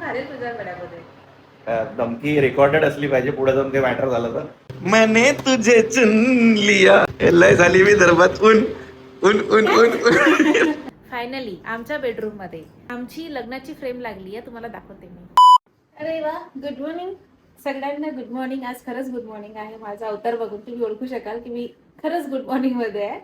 झाले तुझ्या गड्यामध्ये. धमकी रेकॉर्डेड असली पाहिजे, पुढे जाऊन ते मॅटर झालं तर. मैंने तुझे चुन लिया, लय झाली विदर्भात ऊन ऊन ऊन ऊन. फायनली आमच्या बेडरूम मध्ये आमची लग्नाची फ्रेम लागली आहे, तुम्हाला दाखवते मी. अरे वा, गुड मॉर्निंग सगळ्यांना. Good morning. आज खरंच गुड मॉर्निंग आहे. माझा अवतार बघून तुम्ही ओळखू शकाल की मी खरंच गुड मॉर्निंग मध्ये आहे.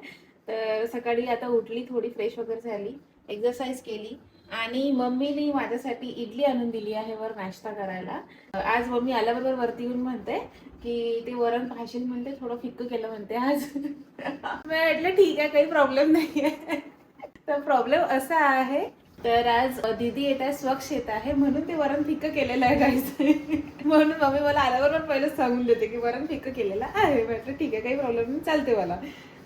तर सकाळी आता उठली, थोडी फ्रेश वगैरे झाली, एक्सरसाइज केली आणि मम्मीने माझ्यासाठी इडली आणून दिली आहे वर नाश्ता करायला. आज मम्मी आल्याबरोबर वरती येऊन म्हणते की ते वरण पाहशील म्हणते, थोडं फिक्क केलं म्हणते आज. मी म्हटलं ठीक आहे, काही प्रॉब्लेम नाही आहे. तर प्रॉब्लेम असा आहे, तर आज दीदी येत आहे, स्वच्छ येत आहे, म्हणून ते वरण फिक्क केलेलं आहे काहीच. म्हणून मम्मी मला आल्याबरोबर पहिलेच सांगून देते की वरण फिक्क केलेलं आहे. म्हटलं ठीक आहे, काही प्रॉब्लेम नाही, चालते मला.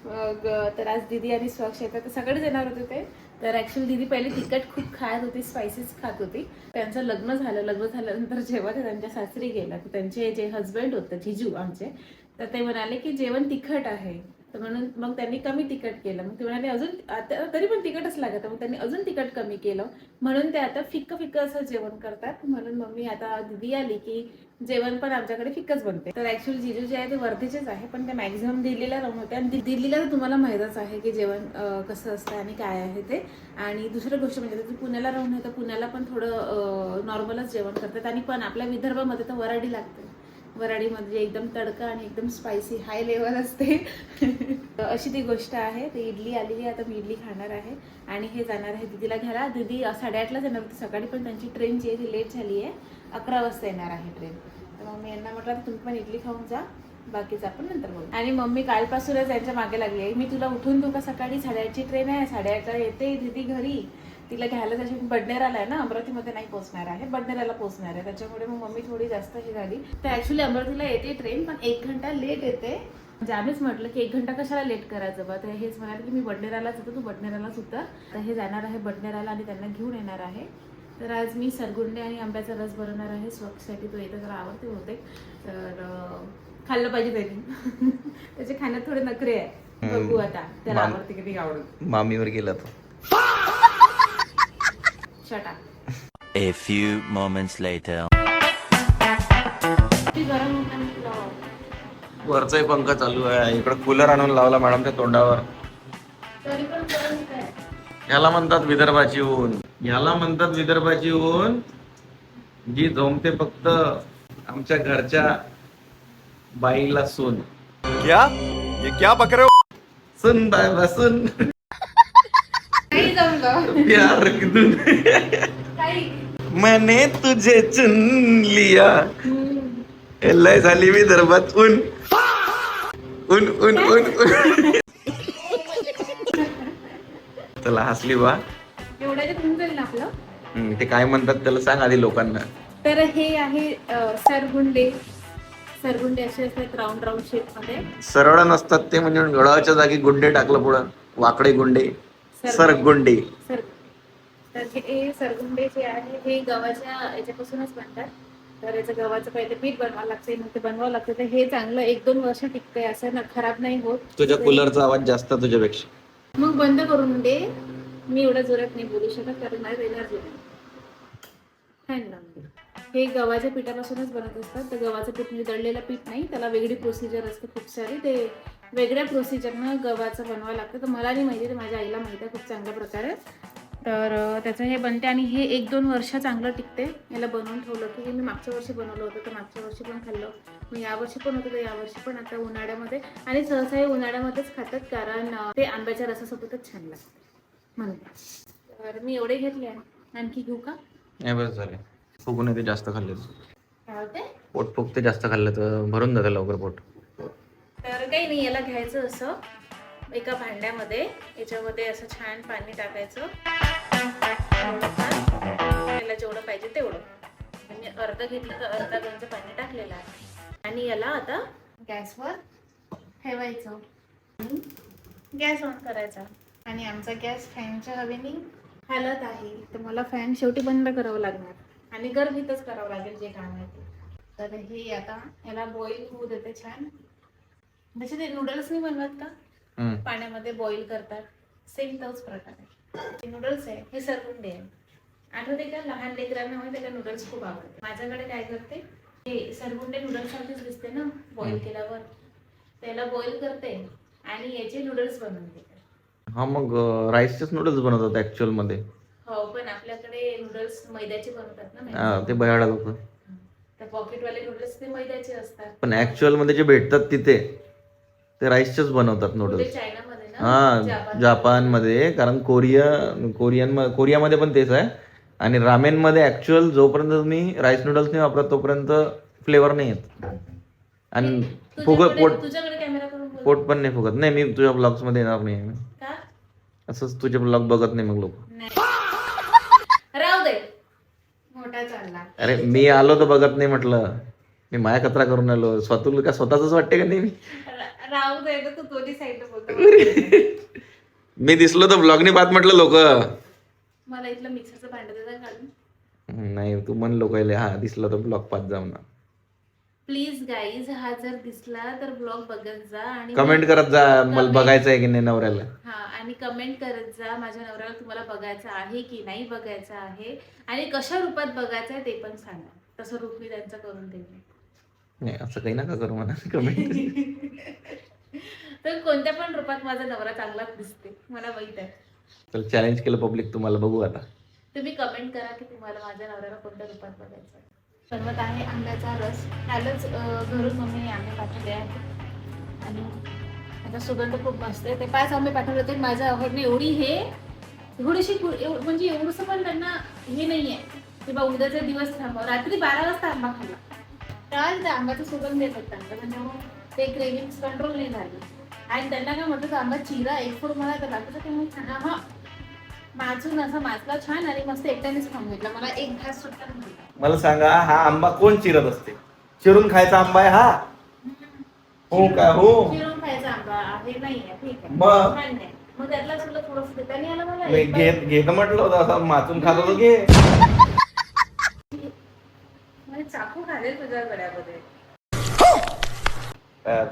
मग तर आज दीदी आणि स्वच्छ येतात, तर सगळेच येणार होते ते. तर ऍक्च्युली दीदी पहिले तिखट खूप खात होती, स्पायसीस खात होती. त्यांचं लग्न झालं, लग्न झाल्यानंतर जेव्हा ते त्यांच्या सासरी गेला, तर त्यांचे जे हजबंड होते जिजू आमचे, तर ते म्हणाले की जेवण तिखट आहे, तर म्हणून मग त्यांनी कमी तिखट केलं. मग ते म्हणाले अजून आता तरी पण तिखटच लागत, मग त्यांनी अजून तिखट कमी केलं, म्हणून ते आता फिक्क फिक्क असं जेवण करतात. म्हणून मम्मी आता दीदी आली की जेवण पण आमच्याकडे फिक्कच बनते. तर ऍक्च्युली जिजू जे आहे ते वर्धेचेच आहे, पण ते मॅक्झिमम दिल्लीला राहून होते, आणि दिल्लीला तर तुम्हाला माहीतच आहे की जेवण कसं असतं आणि काय आहे ते. आणि दुसरी गोष्ट म्हणजे ते पुण्याला राहून आहे, तर पुण्याला पण थोडं नॉर्मलच जेवण करतात. आणि पण आपल्या विदर्भामध्ये तर वराडी लागते. वराडीमध्ये एकदम तडका आणि एकदम स्पायसी हाय लेवल असते. अशी ती गोष्ट आहे. ते इडली आलेली आहे, आता मी इडली खाणार आहे आणि हे जाणार आहे दीदीला घ्यायला. दीदी 8:30लाच येणार होती सकाळी, पण त्यांची ट्रेन जी आहे ती लेट झाली आहे, 11 वाजता येणार आहे ट्रेन. तर मग मी यांना म्हटलं तुम्ही पण इडली खाऊन जा, बाकीचं आपण नंतर बोलू. आणि मम्मी कालपासूनच यांच्या मागे लागली आहे, मी तुला उठून देऊ का, सकाळी 8:30ची ट्रेन आहे, 8:30ला येते दीदी घरी, तिला घ्यायला त्याची बडनेराला आहे ना, अमरावतीमध्ये नाही पोहोचणार आहे, बडनेराला पोहोचणार आहे. त्याच्यामुळे मग मम्मी थोडी जास्त ही झाली. तर ऍक्च्युली अमरावतीला येते ट्रेन, पण 1 घंटा लेट येते. म्हणजे आम्हीच म्हटलं की 1 घंटा कशाला लेट करायचं बा, तर हेच म्हणाले की मी बडनेरालाच होतो, तू बडनेरालाच उतर. तर हे जाणार आहे बडनेराला आणि त्यांना घेऊन येणार आहे. तर आज मी सरगुंडे आणि आंब्याचा रस बनवणार आहे स्वच्छसाठी. तो येतं जरा आवडते होते, तर खाल्लं पाहिजे त्यांनी. त्याचे खाण्यात थोडे नखरे आहे, बघू आता त्याला आवडते की नाही आवडत. मामीवर गेला तो. शटा. A few moments later. गरम म्हटलं. वरचाही पंखा चालू आहे, इकडे कूलर आणून लावला मॅडमच्या तोंडावर. तरी पण गरम काय. याला म्हणतात विदर्भाची ऊन, याला म्हणतात विदर्भाची ऊन, जी झोमते फक्त आमच्या घरच्या बाईला सून. क्या ये क्या बक रहे हो? सुन बाय बसून नाही जमलं. प्यार रखदून काही. मैंने तुझे चुन लिया, लय झाली विदर्भात ऊन ऊन ऊन ऊन ऊन. चला हसली बा. एवढ्याचे होऊन जाईल ना आपलं. ते काय म्हणतात त्याला सांग आधी लोकांना. तर हे आहे सरगुंडे. सरगुंडे असे असतात राऊंड राऊंड शेप मध्ये. सरळ नसतात ते, म्हणजे गळाच्या जागी गुंडे टाकलं पुढं, वाकडे गुंडे, सरगुंडे. सर तर हे सरगुंडे जे आहे हे गव्हाच्या याच्यापासूनच बनतात. तर याचं गव्हाचं पहिले पीठ बनवावं लागते, मग ते बनवावं लागतं. तर हे चांगलं 1-2 वर्ष टिकतंय, असं ना खराब नाही होत. तुझ्या कूलरचा आवाज जास्त तुझ्यापेक्षा. मग बंद करून दे, मी एवढ्या जोरात नाही बोलू शकत कारण माझं एनर्जी नाही. हे गव्हाच्या पिठापासूनच बनत असतात. तर गव्हाचं पीठ म्हणजे दळलेलं पीठ नाही, त्याला वेगळी प्रोसिजर असते खूप सारी. ते वेगळ्या प्रोसिजरनं गव्हाचं बनवावं लागतं. तर मला नाही माहिती, तर माझ्या आईला माहिती आहे खूप चांगल्या प्रकारे. तर त्याचं हे बनते आणि हे 1-2 वर्ष चांगलं टिकते. याला बनवून ठेवलं की मी मागच्या वर्षी बनवलं होतं, तर मागच्या वर्षी पण खाल्लं, मग यावर्षी पण होतं, तर यावर्षी पण. आता उन्हाळ्यामध्ये, आणि सहसा हे उन्हाळ्यामध्येच खातात कारण ते आंब्याच्या रसासोबतच छान लागतं म्हणून. तर मी एवढे घेतले आहे, आणखी घेऊ का? नाही बस झाले, फुगून येते जास्त खाल्ले काय होते? पोट फुगते जास्त खाल्लं तर, भरून जातं लवकर पोट. तर काही नाही, याला घ्यायचं असं एका भांड्यामध्ये, याच्यामध्ये असं छान पाणी टाकायचं. याला जेवढं पाहिजे तेवढं, म्हणजे अर्ध घेतलं तर अर्धा गंज पाणी टाकलेलं आहे. आणि याला आता गॅसवर ठेवायचं, गॅस ऑन करायचा. आणि आमचा गॅस फॅनच्या हवेने हालत आहे, तर मला फॅन शेवटी बंद करावं लागणार आणि गरमीतच करावं लागेल जे काम आहे ते. तर हे आता याला बॉईल होऊ देते छान. जसे ते नूडल्स नाही बनवत का, पाण्यामध्ये बॉईल करतात, सेम तोच प्रकार आहे. हे नूडल्स आहे, हे सरगुंडे आहे. आठवते का लहान लेकरांना माहिती का नूडल्स खूप आवडते. माझ्याकडे काय करते, हे सरगुंडे नूडल्स सारखेच दिसते ना बॉईल केल्यावर, त्याला बॉईल करते आणि याचे नूडल्स बनवते. हा मग राईसचेच नूडल्स बनवतात ऍक्च्युअल मध्ये. हो पण आपल्याकडे नूडल्स मैद्याचे बनवतात ना. हा, ते बयाडा लोक. तर पॉकेटवाले नूडल्स ते मैद्याचे असतात. पण ऍक्च्युअल मध्ये जे भेटतात तिथे ते राईसचेच बनवतात कुठे नूडल्स. चायनामध्ये ना, हा, जापानमध्ये. कारण कोरियामध्ये पण तेच आहे. आणि रामेन मध्ये ऍक्च्युअल जोपर्यंत तुम्ही राईस नूडल्स नाही वापरत तोपर्यंत फ्लेवर नाही येत. आणि तुझ्याकडे कॅमेरा करून बोल. पोट पण नाही फुगत. नाही, मी तुझ्या ब्लॉग्स मध्ये येणार नाही. का? असंच तुझे ब्लॉग बघत नाही मग लोक. राहू दे, मोठा चालला. अरे मी आलो तर बघत नाही म्हटलं. मी माया कचरा करून आलो. स्वतःच वाटते का नाही मी. राहू दे, तू दोन्ही साईड बोलतो. मी दिसलो तर ब्लॉगनी बात म्हटलं लोक. मला इथलं मिक्सरचं भांडं देता काढून. नाही, तू म्हण लोकायले हा दिसलं तर ब्लॉग पाच जाऊ ना. प्लीज गाईज, हा जर दिसला तर ब्लॉग बघत जा आणि कमेंट करत जा मला बघायचं आहे की नाही नवऱ्याला. हा, आणि कमेंट करत जा माझ्या नवऱ्याला तुम्हाला बघायचं आहे की नाही बघायचं आहे, आणि कशा रूपात बघायचं आहे ते पण सांगा. तसं रूप मी त्यांचं करून देईन. नाही, असं काही नका करू म्हणा कमेंट. तर कोणत्या पण रूपात माझा नवरा चांगलाच दिसते, मला माहित आहे. तर चॅलेंज केलं पब्लिक, तुम्हाला बघू आता. तुम्ही कमेंट करा की तुम्हाला माझ्या नवऱ्याला कोणत्या रूपात बघायचं आहे. सर्वात आहे आंब्याचा रस. कालच घरून मम्मीने आंबे पाठवले आहेत आणि त्याचा सुगंध खूप मस्त आहे. ते 5 आंबे पाठवले होते. माझ्या आवडणे एवढी हे थोडीशी म्हणजे एवढंसं पण त्यांना हे नाही आहे की बा उद्याचा दिवस थांबव. रात्री 12 वाजता आंबा खाल्ला. त्यावेळेस त्या आंब्याचा सुगंध येत होता. म्हणजे ते क्रेविंग्स कंट्रोल नाही झाली. आणि त्यांना काय म्हटलं, आंबा चिरा एक फूड मला तर लागतं ते हा माजून असा माजला छान आणि मस्त एकट्यानेच खाऊन घेतला. मला एक घास सुद्धा नाही. मला सांगा, हा आंबा कोण चिरत असते? चिरून खायचा आंबा आहे हा? हो का? हो, चिरून खायचा आंबा आहे. नाही आहे, ठीक आहे, मग मान्य आहे. मग त्यातला तुला थोडंसं त्याने आला मला मी घेत म्हटलं होतं असं माचून खात होतो घे. चाकू खाले तुझ्या गळ्यामध्ये.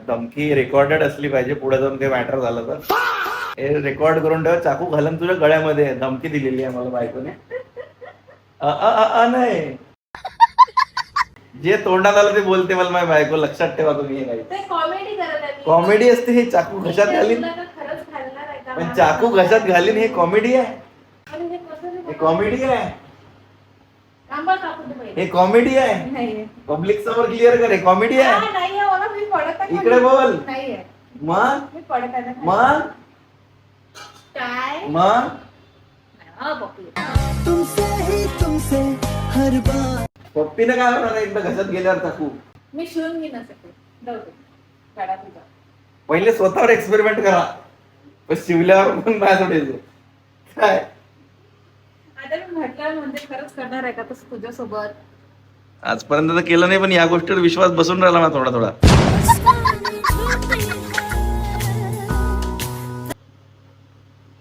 धमकी रेकॉर्डेड असली पाहिजे, पुढे जाऊन काही मॅटर झालं तर. हे रेकॉर्ड करून ठेव. चाकू घालून तुझ्या गळ्यामध्ये. धमकी दिलेली आहे मला बायकोने. नाही, जे तोंडात आलं ते बोलते मला माझी बायको. लक्षात ठेवा तुम्ही. ते कॉमेडी करत आहे. कॉमेडी असते. हे चाकू घशात घालीन, खरंच खाल्णार आहे का? पण चाकू घशात घालीन हे कॉमेडी आहे. हे कॉमेडी आहे. आंबा कापून दे पहिले. हे कॉमेडी आहे. नाहीये. पब्लिक समोर क्लिअर कर. हे कॉमेडी आहे. हा, नाहीये मला. मी पडत आहे. इकडे बोल. नाहीये, मग मी पडत आहे ना. मग काय? मग हा, बघू. पप्पीने काय होणार एकदा घशात गेल्यावर चाकू? मी शिवून घेईन असं ते. जाऊ दे. काढा तुझा. पहिले स्वतःवर एक्सपेरिमेंट करा, पण शिवल्यावर पण काय सोडायचं काय? आता मी म्हटलं म्हणजे खरंच करणार आहे का तसं तुझ्यासोबत? आजपर्यंत तर केलं नाही, पण या गोष्टीवर विश्वास बसून राहिला ना थोडा थोडा.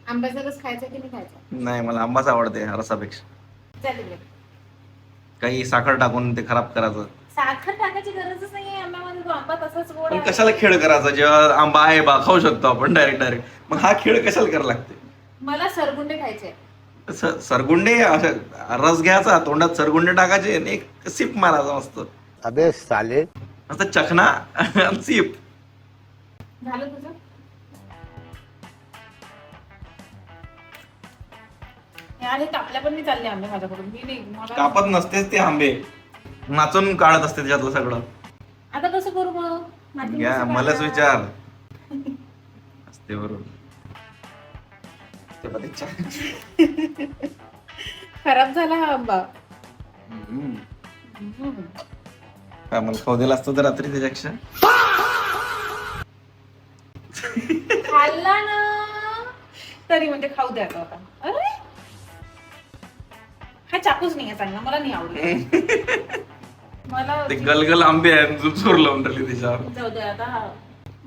आंब्याचा रस खायचा की नाही खायचा? नाही, मला आंबाच आवडते रसापेक्षा. चालेल. काही साखर टाकून ते खराब करायचं. साखर टाकायची गरजच नाहीये आंब्यामध्ये. तो आंबा तसाच गोड पण आहे. कशाला खेळ करायचा जेव्हा आंबा आहे बा खाऊ शकतो आपण डायरेक्ट. मग हा खेळ कशाला करायला लागते? मला सरगुंडे खायचे. सरगुंडे रस घ्यायचा, तोंडात सरगुंडे टाकायचे आणि एक सिप मारायचा मस्त. अबे साले. मस्त चखना सिप. झालं तुझं? यार हे कापल्या पण नाही चालले आंबे माझ्याकडून. मी नाही, मला कापत नसतेच ते आंबे, नाचून काढत असते त्याच्यातलं सगळं. आता कसं करू मग? माती घ्या, कसं मलाच काढणार? विचार असते बरोबर. खराब झाला हा आंबा. काय मला खाऊ दिला असतो तर रात्री त्याच्यापेक्षा. खाल्ला ना तरी म्हणजे खाऊ द्यायचा होता. अरे हा चाकूच नाही आहे चांगला. मला नाही आवडत. मला ते गलगल आंबे आहेत, चोर लावून राहिली त्याच्यावर. जाऊ दे आता.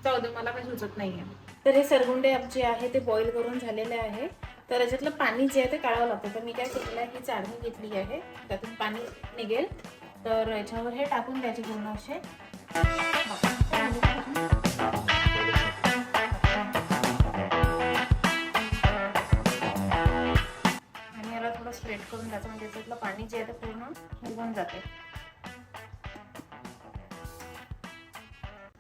जाऊ दे, मला काही सुचत नाहीये. तर हे सरगुंडे जे आहे ते बॉईल करून झालेले आहे. तर याच्यातलं पाणी जे आहे ते काढावं लागतं. तर मी काय केलेलं आहे, ही चाळणी घेतली आहे, त्यातून पाणी निघेल. तर याच्यावर हे टाकून द्यायचे पूर्ण असे. आणि याला थोडं स्प्रेड साफ करून घ्यायचं, म्हणजे त्यातलं पाणी जे आहे ते पूर्ण निघून जाते.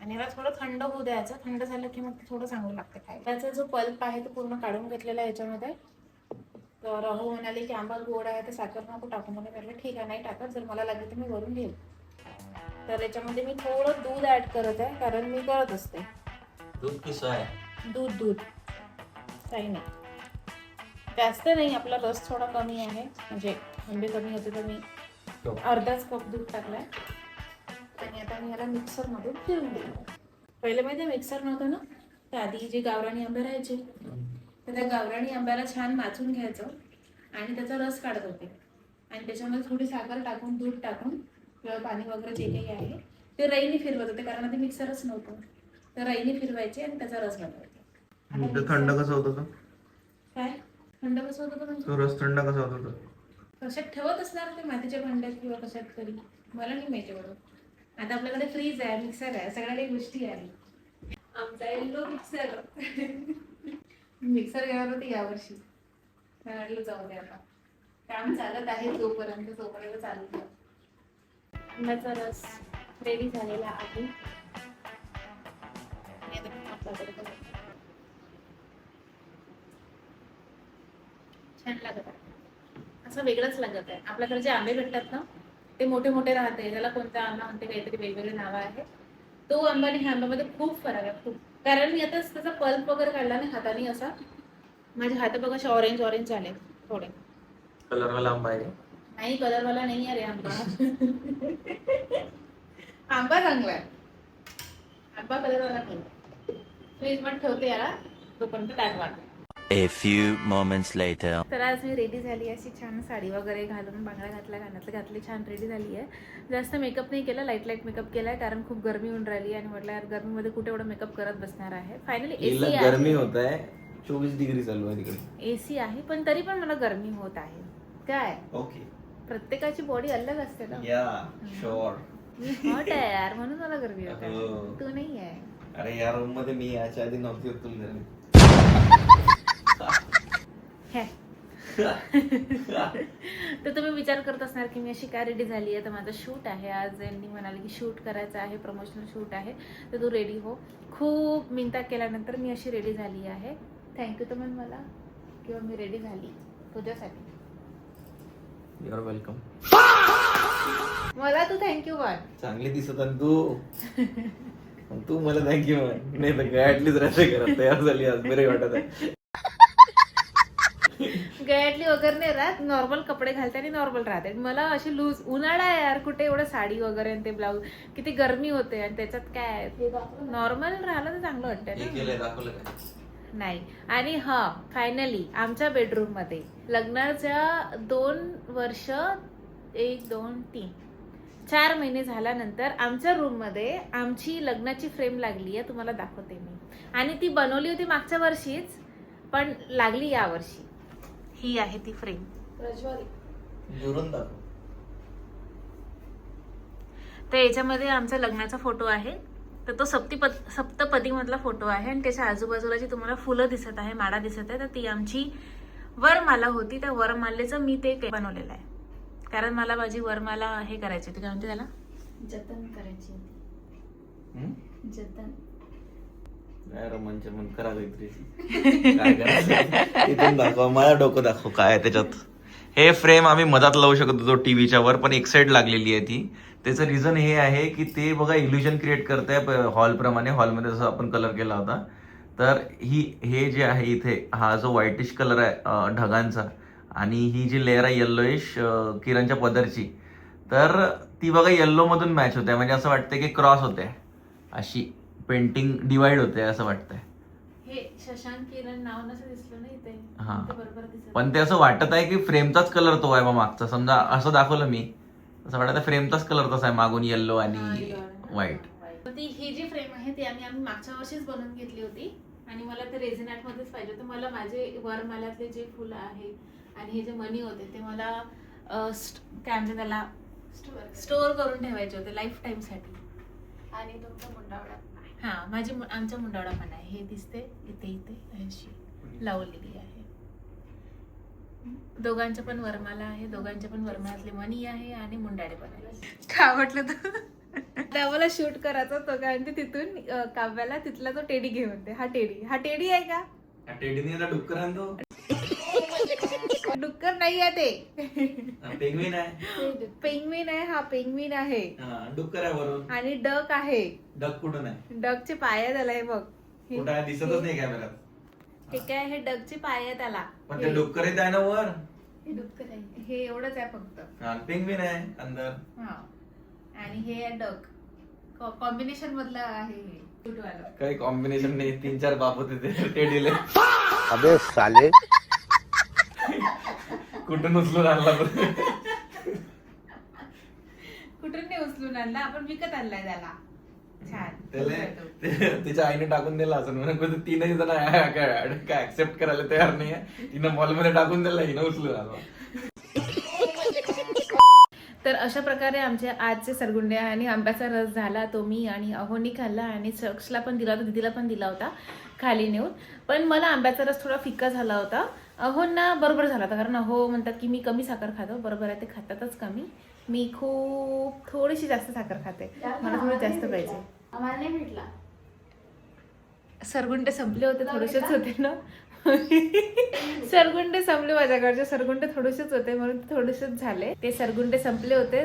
आणि याला थोडं थंड होऊ द्यायचं. थंड झालं की मग ते थोडं चांगलं लागतं खायला. त्याचा जो पल्प आहे तो पूर्ण काढून घेतलेला आहे याच्यामध्ये. तर राहू म्हणाले की आंबा गोड आहे तर साखर नको टाकू. मला म्हटलं ठीक आहे, नाही टाकत, जर मला लागेल तर मी वरून घेईल. तर याच्यामध्ये मी थोडं दूध ऍड करत आहे, कारण मी करत असते. दूध कसं आहे? दूध काही नाही, जास्त नाही. आपला रस थोडा कमी आहे, म्हणजे आंबे कमी होते तर मी अर्धाच कप दूध टाकलाय. आणि आता मी याला मिक्सरमधून फिरून घेतो. पहिले माहिती आहे मिक्सर नव्हतं ना, तर आधी जे गावरानी आंबे राहायचे तर त्या गावरानी आंब्याला छान माचून घ्यायचं आणि त्याचा रस काढत होते. आणि त्याच्यामध्ये थोडी साखर टाकून, दूध टाकून किंवा पाणी वगैरे जे काही आहे ते रईने फिरवत होते, कारण आधी मिक्सरच नव्हतं. तर रईने फिरवायचे आणि त्याचा रस बनवायचा. थंड कसं होतं? काय थंड कसं होतं म्हणजे तो रस थंड कसा होता? कशात ठेवत असणार ते, मातीच्या भांड्यात किंवा कशात तरी, मला नाही माहिती एवढं. आता आपल्याकडे फ्रीज आहे, मिक्सर आहे, सगळ्या काही गोष्टी आहे. आमचा येल्लो मिक्सर मिक्सर घेणार होती यावर्षी, म्हटलं जाऊ दे आता, काम चालत आहे जोपर्यंत चालू द्या. आंब्याचा रस रेडी झालेला आहे. आणि आता मी आपला बरोबर छान लागत आहे, असं वेगळंच लागत आहे. आपल्याकडे जे आंबे भेटतात ना ते मोठे मोठे राहते, त्याला कोणता आंबा म्हणते, काहीतरी वेगवेगळे नावं आहे. तो आंबा आणि ह्या आंब्यामध्ये खूप फरक आहे, खूप. कारण मी आता त्याचा पल्प वगैरे काढला ना हाताने, असा माझे हात बघ असे ऑरेंज ऑरेंज झाले थोडे. कलरवाला आंबा आहे? नाही, कलरवाला नाही आहे रे आंबा. आंबा चांगला आहे, आंबा कलरवाला नाही. फ्रीज मध्ये ठेवते याला, तोपर्यंत टाइम वाटतो. A few moments later. तर आज मी रेडी झाली, अशी छान साडी वगैरे घालून, बांगड्या घातल्या, कानातलं घातली, छान रेडी झाली आहे. जास्त मेकअप नाही केला, लाईट मेकअप केलाय, कारण खूप गरमी होऊन राहिली आणि म्हटलं यार गरमीमध्ये कुठे एवढं मेकअप करत बसणार आहे. फायनली एसी आहे, गरमी होत आहे, 24 डिग्री चालू आहे तिकडे. एसी आहे, पण तरी पण मला गरमी होत आहे. काय ओके, प्रत्येकाची बॉडी अलग असते ना. या शुअर. मी हॉट आहे यार, म्हणून मला गरमी होत आहे, हो. तू नाही आहे. अरे या रूम मध्ये मी याच्या आधी नव्हती होत तुला गरमी. तर तुम्ही विचार करत असणार की मी अशी काय रेडी झाली आहे. तर माझं शूट आहे आज, यांनी म्हणाले की शूट करायचं आहे, प्रमोशनल शूट आहे, तर तू रेडी हो. खूप मिनता केल्यानंतर मी अशी रेडी झाली आहे. थँक्यू तर म्हण मला, किंवा मी रेडी झाली तुझ्यासाठी. You are welcome. मला तू थँक्यू म्हण. चांगली दिसत आणि तू मला थँक्यू म्हण. नाही तर काय ऍटलीच राहते घरात तयार झाली आज, बरे वाटत आहे. गळ्यातली वगैरे नाही राहत, नॉर्मल कपडे घालते आणि नॉर्मल राहते. मला अशी लूज, उन्हाळा आहे यार, कुठे एवढं साडी वगैरे आणि ते ब्लाऊज, किती गरमी होते आणि त्याच्यात काय नॉर्मल राहिलं तर चांगलं वाटतं दाखवलं काय? नाही. आणि हा फायनली आमच्या बेडरूम मध्ये लग्नाच्या 2 वर्ष 1 2 3 4 महिने झाल्यानंतर आमच्या रूम मध्ये आमची लग्नाची फ्रेम लागली आहे. तुम्हाला दाखवते मी. आणि ती बनवली होती मागच्या वर्षीच, पण लागली या वर्षी. ही आहे ती फ्रेम. जुळून दाखव. तर याच्यामध्ये आमचा लग्नाचा फोटो आहे. तर तो सप्तपदी मधला फोटो आहे आणि त्याच्या आजूबाजूला जी तुम्हाला फुलं दिसत आहे, माळा दिसत आहे, तर ती आमची वरमाला होती. त्या वरमालेचं मी ते बनवलेलं आहे, कारण मला माझी वरमाला हे करायची होती, काय म्हणते त्याला, जतन करायची होती. जतन रोमांच मन करा काहीतरी. काय करायचं इथून दाखवा, मला डोकं दाखव काय आहे त्याच्यात. हे फ्रेम आम्ही मधात लावू शकत होतो टीव्हीच्या वर, पण एक साइड लागलेली आहे ती. त्याचं रिझन हे आहे की ते बघा इल्युजन क्रिएट करताय हॉल प्रमाणे. हॉलमध्ये जसं आपण कलर केला होता, तर हे जे आहे इथे, हा जो व्हाईटिश कलर आहे ढगांचा, आणि ही जी लेअर आहे येल्लोइश किरणच्या पदरची, तर ती बघा येल्लो मधून मॅच होते. म्हणजे असं वाटतंय की क्रॉस होते, अशी पेंटिंग डिवाइड होते असं वाटतंय. हे शशांक किरण नाव नसं दिसलं ना इथे. हा, बरोबर दिसत, पण ते असं वाटत आहे की फ्रेमचाच कलर तो आहे मागचा. समजा असं दाखवलं मी, असं वाटत फ्रेमचाच कलर तसा आहे, मागून येल्लो आणि व्हाईट. ही जी फ्रेम आहे ती आम्ही मागच्या वर्षीच बनवून घेतली होती आणि मला ते रेझिन आर्ट मध्येच पाहिजे होतं. मला माझे वरमाल्यातले जे फुलं आहे आणि हे जे मणी होते ते मला काय म्हणते त्याला, स्टोअर करून ठेवायचे होते लाईफ टाईम साठी. आणि तुमचा मुंडावडा, हा आमचा मुंडावडा पण आहे, हे दिसते इथे इथे अशी लावलेली आहे. दोघांच्या पण वरमाला आहे, दोघांच्या पण वरमालातली मणी आहे आणि मुंडाडे पण आहे. काय म्हटलं तर आम्हाला शूट करायचं होतं कारण ते तिथून काव्याला तिथला तो टेडी घेऊन दे. हा टेडी आहे का? डुक्कर आणतो, डुक्कर नाही आहे ते, पेंग्विन आहे. पेंग्विन आहे. हा पेंग्विन आहे डुक्कर आहे वरून. आणि डक आहे. डक कुठून आहे? डकचे पाय त्याला हे बघ. कुठं आहे? दिसतच नाही कॅमेऱ्यात. हे काय? हे डकचे पाय आहे त्याला. पण ते डुक्कर येत आहे ना वर. हे डुक्कर आहे, हे एवढंच आहे फक्त. पेंग्विन आहे अंदर. हा आणि हे आहे डक. कॉम्बिनेशन मधलं आहे हे कुठवालं. काही कॉम्बिनेशन नाही, 3-4 बाप होते ते टेडीले. अबे साले कुठून उचलून आणला कुठून नाही उचलून आणला, आपण विकत आणलाय त्याला. छान. त्याला तिच्या आईने टाकून दिला असं म्हणून 3 जण काय ऍक्सेप्ट करायला तयार नाही. तिनं मॉल मध्ये टाकून दिला, हिनं उचलून आणला. तर अशा प्रकारे आमचे आजचे सरगुंडे आणि आंब्याचा रस झाला. तो मी आणि अहोनी खाल्ला आणि शख्सला पण दिला होता, दीदीला पण दिला होता खाली नेऊन. पण मला आंब्याचा रस थोडा फिक्का झाला होता. अहोंना बरोबर झाला होता कारण अहो म्हणतात की मी कमी साखर खातो. बरोबर आहे, ते खातातच कमी. मी थोडीशी जास्त साखर खाते, मला थोडं जास्त पाहिजे. आम्हाला नाही भेटला. सरगुंडे संपले होते, थोडेसेच होते ना. सरगुंडे संपले माझ्याकडचे. सरगुंडे थोडेसेच होते म्हणून थोडेसेच झाले. ते सरगुंडे संपले होते.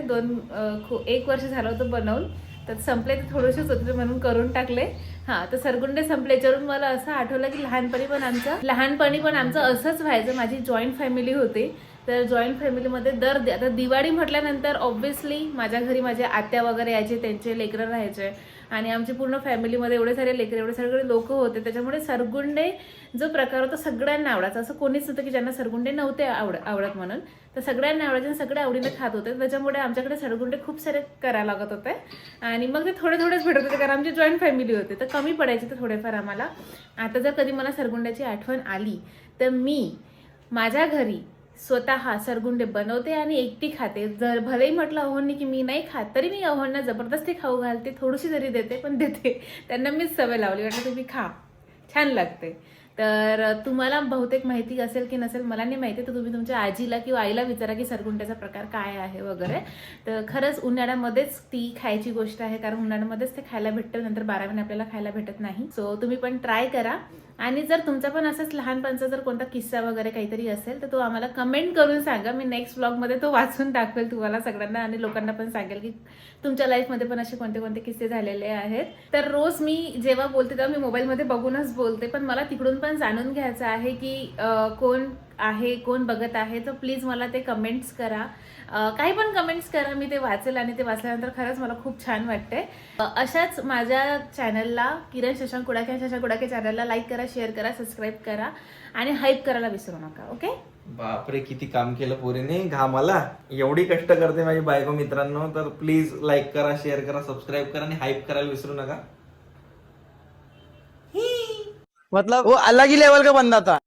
1 वर्ष झालं होतं बनवून, तर संपले ते थोडेसेच होते म्हणून करून टाकले. हा, तर सरगुंडे संपले. याच्यावरून मला असं आठवलं की लहानपणी पण आमचं असंच व्हायचं. माझी जॉईंट फॅमिली होती. तर जॉईंट फॅमिलीमध्ये आता दिवाळी म्हटल्यानंतर ऑब्व्हियसली माझ्या घरी माझे आत्या वगैरे यायचे, त्यांचे लेकरं राहायचे आणि आमची पूर्ण फॅमिलीमध्ये एवढे सारे लेकरं, एवढे सगळे लोक होते. त्याच्यामुळे सरगुंडे जो प्रकार होता सगळ्यांना आवडायचा. असं कोणीच नव्हतं की ज्यांना सरगुंडे नव्हते आवडत म्हणून. तर सगळ्यांना आवडायचे आणि सगळे आवडीने खात होते. त्याच्यामुळे आमच्याकडे सरगुंडे खूप सारे करायला लागत होते आणि मग ते थोडेच भेटत होते कारण आमची जॉईंट फॅमिली होती. तर कमी पडायचे ते थोडेफार आम्हाला. आता जर कधी मला सरगुंड्याची आठवण आली तर मी माझ्या घरी स्वतः सरगुंडे बनवते आणि एकटी खाते. जर भलेही म्हटलं अहोंनी की मी नाही खात, तरी मी अहोंना जबरदस्ती खाऊ घालते. थोडीशी जरी देते पण देते. त्यांना मीच सवय लावली, म्हटलं तुम्ही खा, छान लागते. तर तुम्हाला बहुतेक माहिती असेल की नसेल मला नाही माहिती, तर तुम्ही तुमच्या आजीला किंवा आईला विचारा की सरगुंड्याचा प्रकार काय आहे वगैरे. तर खरंच उन्हाळ्यामध्येच ती खायची गोष्ट आहे कारण उन्हाळ्यामध्येच ते खायला भेटतं, नंतर 12 महिने आपल्याला खायला भेटत नाही. सो तुम्ही पण ट्राय करा. आणि जर तुमचा पण असंच लहानपणचा जर कोणता किस्सा वगैरे काहीतरी असेल तर तो आम्हाला कमेंट करून सांगा. मी नेक्स्ट ब्लॉगमध्ये तो वाचून दाखवेल तुम्हाला सगळ्यांना आणि लोकांना पण सांगेल की तुमच्या लाईफमध्ये पण असे कोणते कोणते किस्से झालेले आहेत. तर रोज मी जेव्हा बोलते तेव्हा मी मोबाईलमध्ये बघूनच बोलते, पण मला तिकडून पण जाणून घ्यायचं आहे की कोण आहे, कोण बघत आहे. तर प्लीज मला ते कमेंट्स करा, काही पण कमेंट्स करा, मी ते वाचेल आणि ते वाचल्यानंतर खरंच मला खूप छान वाटते. अशाच माझ्या चॅनलला किरण शशांक कुडाके चॅनलला लाईक करा, शेअर करा, सबस्क्राईब करा आणि हाईप करायला विसरू नका. ओके. बापरे, किती काम केलं पोरीने, घामाला. एवढी कष्ट करते माझी बायको मित्रांनो. तर प्लीज लाईक करा, शेअर करा, सबस्क्राईब करा आणि हाईप करायला विसरू नका. मतलब वो अलग ही लेवल का बंदा था.